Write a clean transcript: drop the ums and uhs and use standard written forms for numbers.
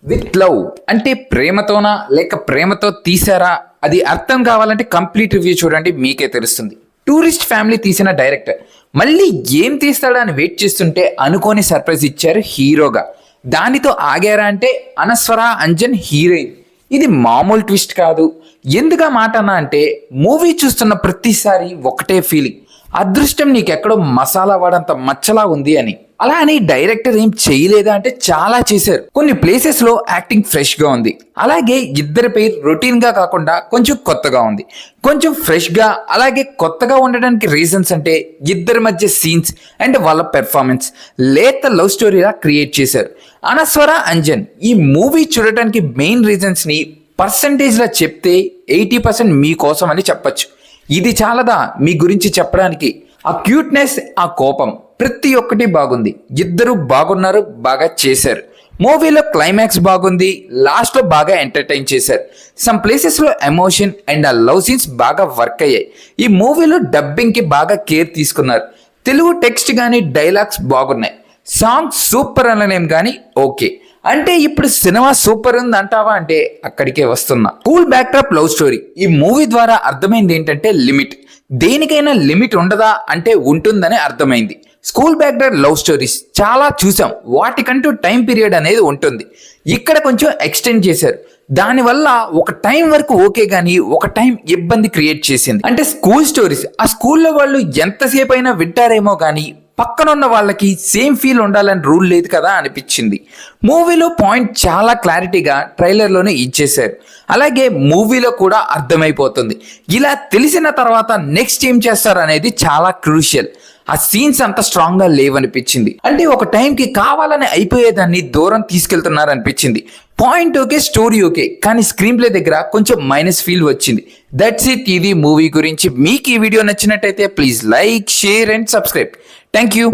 With love అంటే ప్రేమతోనా లేక ప్రేమతో తీసారా అది అర్థం కావాలంటే కంప్లీట్ రివ్యూ చూడండి, మీకే తెలుస్తుంది. టూరిస్ట్ ఫ్యామిలీ తీసిన డైరెక్టర్ మళ్ళీ ఏం తీస్తాడా అని వెయిట్ చేస్తుంటే అనుకోని సర్ప్రైజ్ ఇచ్చారు హీరోగా. దానితో ఆగారా అంటే అనస్వర అంజన్ హీరోయిన్. ఇది మామూలు ట్విస్ట్ కాదు. ఎందుగా మాట అన్నా అంటే మూవీ చూస్తున్న ప్రతిసారి ఒకటే ఫీలింగ్, అదృష్టం నీకెక్కడో మసాలా వాడంత మచ్చలా ఉంది అని. అలా అని డైరెక్టర్ ఏం చేయలేదా అంటే చాలా చేశారు. కొన్ని ప్లేసెస్ లో యాక్టింగ్ ఫ్రెష్ గా ఉంది. అలాగే ఇద్దరి పేరు రొటీన్ గా కాకుండా కొంచెం కొత్తగా ఉంది. కొంచెం ఫ్రెష్ గా అలాగే కొత్తగా ఉండడానికి రీజన్స్ అంటే ఇద్దరి మధ్య సీన్స్ అండ్ వాళ్ళ పెర్ఫార్మెన్స్ లేత లవ్ స్టోరీలా క్రియేట్ చేశారు. అనస్వర అంజన్ ఈ మూవీ చూడటానికి మెయిన్ రీజన్స్ ని పర్సంటేజ్ లా చెప్తే 80% మీకోసం అని చెప్పచ్చు. ఇది చాలదా మీ గురించి చెప్పడానికి? ఆ క్యూట్నెస్, ఆ కోపం ప్రతి ఒక్కటి బాగుంది. ఇద్దరు బాగున్నారు, బాగా చేశారు. మూవీలో క్లైమాక్స్ బాగుంది, లాస్ట్ లో బాగా ఎంటర్టైన్ చేశారు. సమ్ ప్లేసెస్ లో ఎమోషన్ అండ్ ఆ లవ్ సీన్స్ బాగా వర్క్ అయ్యాయి. ఈ మూవీలో డబ్బింగ్ కి బాగా కేర్ తీసుకున్నారు. తెలుగు టెక్స్ట్ కానీ డైలాగ్స్ బాగున్నాయి. సాంగ్ సూపర్ అనలేం కానీ ఓకే. అంటే ఇప్పుడు సినిమా సూపర్ ఉంది అంటావా అంటే అక్కడికే వస్తున్నా. Cool backdrop love story. ఈ మూవీ ద్వారా అర్థమైంది ఏంటంటే లిమిట్. దేనికైనా లిమిట్ ఉండదా అంటే ఉంటుందని అర్థమైంది. స్కూల్ బ్యాక్డ్రాప్ లవ్ స్టోరీస్ చాలా చూసాం, వాటికంటూ టైం పీరియడ్ అనేది ఉంటుంది. ఇక్కడ కొంచెం ఎక్స్టెండ్ చేశారు. దానివల్ల ఒక టైం వరకు ఓకే కానీ ఒక టైం ఇబ్బంది క్రియేట్ చేసింది. అంటే స్కూల్ స్టోరీస్ ఆ స్కూల్లో వాళ్ళు ఎంతసేపు అయినా వింటారేమో కానీ పక్కనున్న వాళ్ళకి సేమ్ ఫీల్ ఉండాలని రూల్ లేదు కదా అనిపించింది. మూవీలో పాయింట్ చాలా క్లారిటీగా ట్రైలర్లోనే ఇచ్చేశారు. అలాగే మూవీలో కూడా అర్థమైపోతుంది. ఇలా తెలిసిన తర్వాత నెక్స్ట్ ఏం చేస్తారు అనేది చాలా క్రూషియల్. ఆ సీన్స్ అంత స్ట్రాంగ్ గా లేవనిపించింది. అంటే ఒక టైంకి కావాలని అయిపోయేదాన్ని దూరం తీసుకెళ్తున్నారు అనిపించింది. పాయింట్ ఓకే, స్టోరీ ఓకే, కానీ స్క్రీన్ ప్లే దగ్గర కొంచెం మైనస్ ఫీల్ వచ్చింది. That's it. ఇది మూవీ గురించి. మీకు ఈ వీడియో నచ్చినట్టయితే please like, share and subscribe. Thank you.